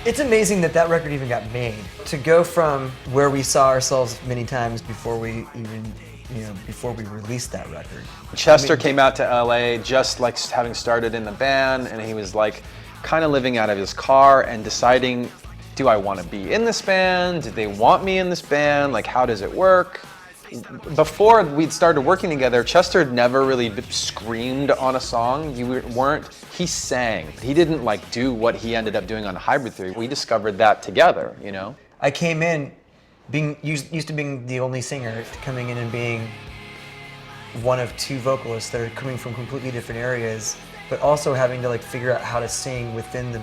It's amazing that that record even got made. To go from where we saw ourselves many times before we even, before we released that record. Chester came out to LA just like having started in the band, and he was like kind of living out of his car and deciding, do I want to be in this band? Do they want me in this band? Like, how does it work? Before we'd started working together, Chester had never really screamed on a song. He sang. He didn't like do what he ended up doing on Hybrid Theory. We discovered that together, you know? I came in being used to being the only singer, to coming in and being one of two vocalists that are coming from completely different areas, but also having to like figure out how to sing within the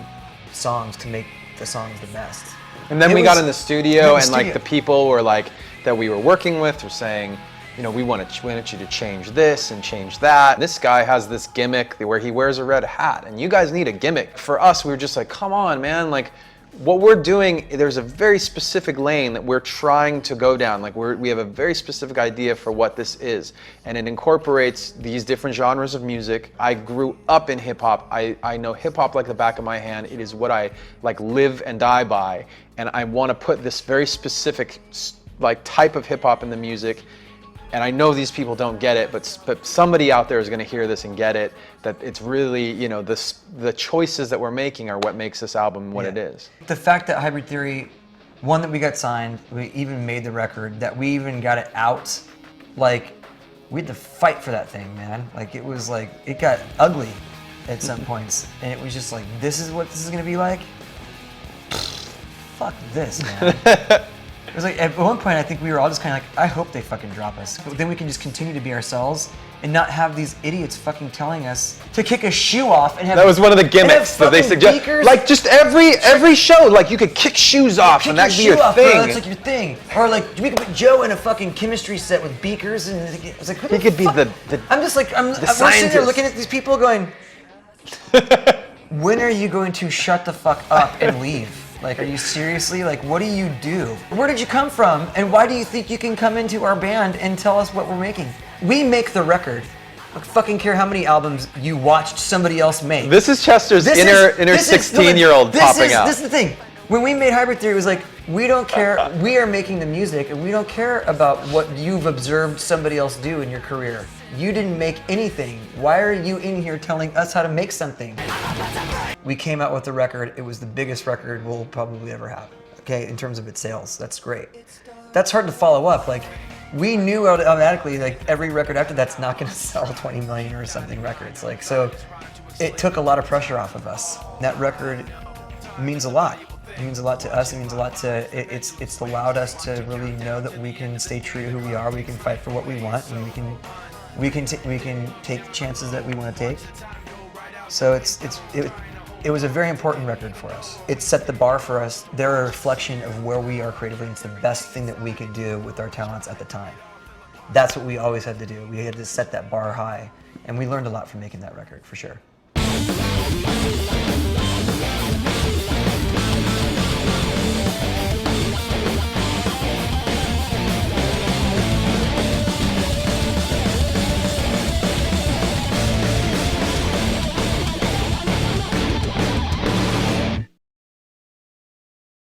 songs to make the songs the best. And then we got in the studio and like the people were like, that we were working with were saying, we want you to change this and change that. This guy has this gimmick where he wears a red hat, and you guys need a gimmick. For us, we were just like, come on, man. Like, what we're doing, there's a very specific lane that we're trying to go down. Like, we have a very specific idea for what this is, and it incorporates these different genres of music. I grew up in hip hop. I know hip hop like the back of my hand. It is what I like live and die by, and I want to put this very specific like type of hip hop in the music. And I know these people don't get it, but somebody out there is going to hear this and get it, that it's really, the choices that we're making are what makes this album what it is. The fact that Hybrid Theory, one, that we got signed, we even made the record, that we even got it out, like, we had to fight for that thing, man. Like, it was like, it got ugly at some points, and it was just like, this is what this is going to be like? Fuck this, man. It was like, at one point, I think we were all just kind of like, I hope they fucking drop us. Then we can just continue to be ourselves and not have these idiots fucking telling us to kick a shoe off and have. That was one of the gimmicks that they suggest. Like, just every show, like, you could kick shoes off and that could be your thing. Bro, that's like your thing. Or like, we could put Joe in a fucking chemistry set with beakers, and it was like, he could be the I'm just like, I'm sitting there looking at these people going, when are you going to shut the fuck up and leave? Like, are you seriously? Like, what do you do? Where did you come from? And why do you think you can come into our band and tell us what we're making? We make the record. I don't fucking care how many albums you watched somebody else make. This is Chester's inner 16-year-old popping out. This is the thing. When we made Hybrid Theory, it was like, we don't care. We are making the music, and we don't care about what you've observed somebody else do in your career. You didn't make anything. Why are you in here telling us how to make something? We came out with the record. It was the biggest record we'll probably ever have, okay, in terms of its sales. That's great. That's hard to follow up. Like, we knew automatically, like, every record after that's not going to sell 20 million or something records. Like, so it took a lot of pressure off of us. That record means a lot. It means a lot to us. It means a lot to, it's allowed us to really know that we can stay true to who we are. We can fight for what we want, and we can take chances that we want to take. So it was a very important record for us. It set the bar for us. They're a reflection of where we are creatively. It's the best thing that we could do with our talents at the time. That's what we always had to do. We had to set that bar high, and we learned a lot from making that record, for sure.